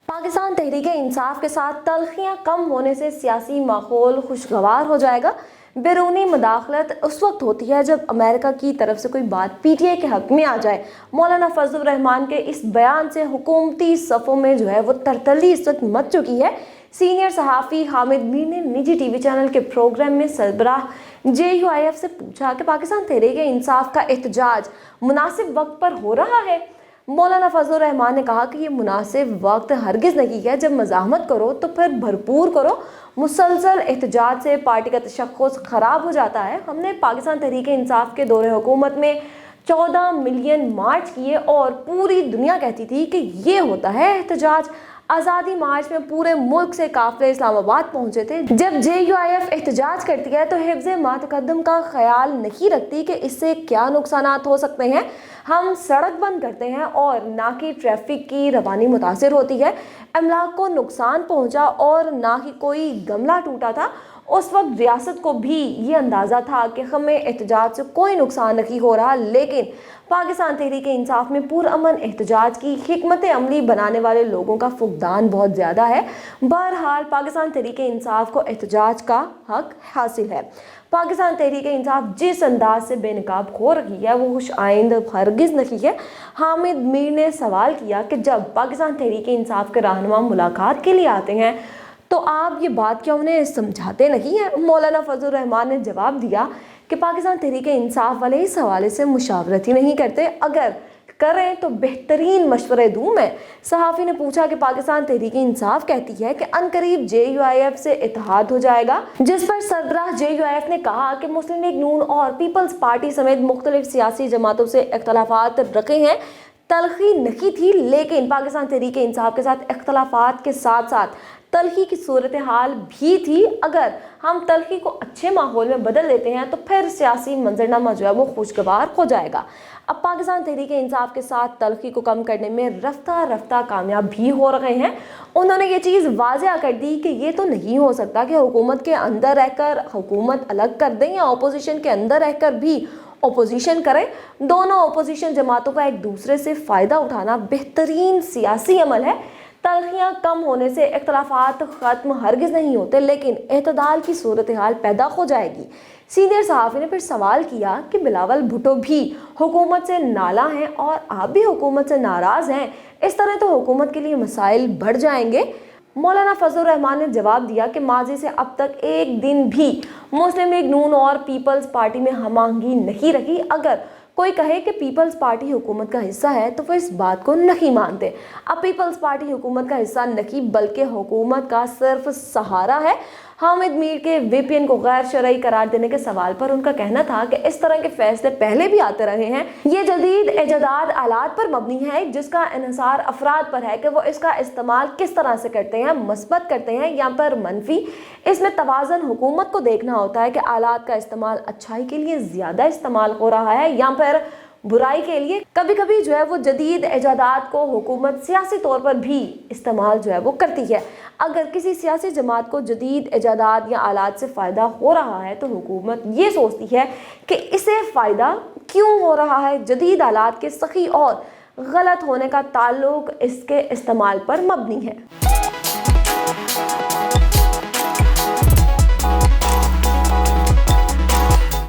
पाकिस्तान तहरीक इंसाफ के साथ तल्खियाँ कम होने से सियासी माहौल खुशगवार हो जाएगा। बैरूनी मुदाखलत उस वक्त होती है जब अमेरिका की तरफ से कोई बात पीटीआई के हक में आ जाए। मौलाना फजलुर रहमान के इस बयान से हुकूमती सफ़ों में वो तरतली इस वक्त मच चुकी है। सीनियर सहाफ़ी हामिद मीर ने निजी टीवी चैनल के प्रोग्राम में सरबराह JUIF से पूछा कि पाकिस्तान तहरीक इंसाफ का एहतजाज मुनासिब वक्त पर हो रहा है। मौलाना फजलुर रहमान ने कहा कि ये मुनासिब वक्त हरगिज़ नहीं है, जब मज़ाहमत करो तो फिर भरपूर करो। मुसलसल एहतजाज से पार्टी का तशख़्ख़ुस ख़राब हो जाता है। हमने पाकिस्तान तहरीक इंसाफ के दौरे हुकूमत में 14 मिलियन मार्च किए और पूरी दुनिया कहती थी कि ये होता है एहतजाज। आज़ादी मार्च में पूरे मुल्क से काफ़िले इस्लामाबाद पहुंचे थे। जब JUIF एहतजाज करती है तो हिफ्ज़ मातक़द्दुम का ख्याल नहीं रखती कि इससे क्या नुकसानात हो सकते हैं। हम सड़क बंद करते हैं और ना कि ट्रैफिक की रवानी मुतासिर होती है। अमलाक को नुकसान पहुंचा और ना ही कोई गमला टूटा था। उस वक्त रियासत को भी ये अंदाज़ा था कि हमें एहतजाज से कोई नुकसान नहीं हो रहा, लेकिन पाकिस्तान तहरीक इंसाफ में पुरअमन एहतजाज की हिकमत अमली बनाने वाले लोगों का फुकदान बहुत ज़्यादा है। बहरहाल पाकिस्तान तहरीक इंसाफ को एहतजाज का हक हासिल है। पाकिस्तान तहरीक इंसाफ जिस अंदाज से बेनकाब हो रही है वो खुश आइंद हरगिज़ नहीं है। हामिद मीर ने सवाल किया कि जब पाकिस्तान तहरीक इंसाफ के रहनुमा मुलाकात के लिए आते हैं तो आप ये बात क्या उन्हें समझाते नहीं हैं? मौलाना फजलुर रहमान ने जवाब दिया कि पाकिस्तान तहरीक इंसाफ वाले इस हवाले से मुशावरत ही नहीं करते, अगर करें तो बेहतरीन मशवरे दूँ मैं। सहाफ़ी ने पूछा कि पाकिस्तान तहरीक इंसाफ कहती है कि अनकरीब JUIF से इत्तेहाद हो जाएगा, जिस पर सरबराह JUIF ने कहा कि मुस्लिम लीग नून और पीपल्स पार्टी समेत मुख्तलिफ सियासी जमातों से इख्तलाफात रखे हैं। तलखी नहीं थी, लेकिन पाकिस्तान तहरीक इंसाफ के साथ इख्तलाफात के साथ साथ तलखी की सूरत हाल भी थी। अगर हम तलखी को अच्छे माहौल में बदल देते हैं तो फिर सियासी मंजरनामा वो खुशगवार हो जाएगा। अब पाकिस्तान तहरीक इंसाफ के साथ तलखी को कम करने में रफ्ता रफ्ता कामयाब भी हो रहे हैं। उन्होंने ये चीज़ वाज़ेह कर दी कि ये तो नहीं हो सकता कि हुकूमत के अंदर रहकर हुकूमत अलग कर दें या अपोजिशन के अंदर रहकर भी अपोजिशन करें। दोनों अपोजिशन जमातों का एक दूसरे से फ़ायदा उठाना बेहतरीन सियासी अमल है। तलखियाँ कम होने से इख्तलाफात ख़त्म हरगिज़ नहीं होते, लेकिन एतदाल की सूरत हाल पैदा हो जाएगी। सीनियर सहाफ़ी ने फिर सवाल किया कि बिलावल भुट्टो भी हुकूमत से नाला हैं और आप भी हुकूमत से नाराज़ हैं, इस तरह तो हुकूमत के लिए मसाइल बढ़ जाएंगे। मौलाना फजलुर रहमान ने जवाब दिया कि माजी से अब तक एक दिन भी मुस्लिम लीग नून और पीपल्स पार्टी में हमाहंगी नहीं रही। अगर कोई कहे कि पीपल्स पार्टी हुकूमत का हिस्सा है तो वो इस बात को नहीं मानते। अब पीपल्स पार्टी हुकूमत का हिस्सा नहीं बल्कि हुकूमत का सिर्फ सहारा है। हामिद मीर के VPN को गैर शरई करार देने के सवाल पर उनका कहना था कि इस तरह के फैसले पहले भी आते रहे हैं। ये जदीद इजादात आलात पर मबनी है जिसका इन्हिसार अफराद पर है कि वो इसका इस्तेमाल किस तरह से करते हैं, मस्बत करते हैं या पर मनफी। इसमें तवाज़न हुकूमत को देखना होता है कि आलात का इस्तेमाल अच्छाई के लिए ज़्यादा इस्तेमाल हो रहा है या फिर बुराई के लिए। कभी कभी वो जदीद इजादात को हुकूमत सियासी तौर पर भी इस्तेमाल वो करती है। अगर किसी सियासी जमात को जदीद इजादात या आलात से फ़ायदा हो रहा है तो हुकूमत ये सोचती है कि इसे फ़ायदा क्यों हो रहा है। जदीद आलात के सही और गलत होने का ताल्लुक इसके इस्तेमाल पर मबनी है।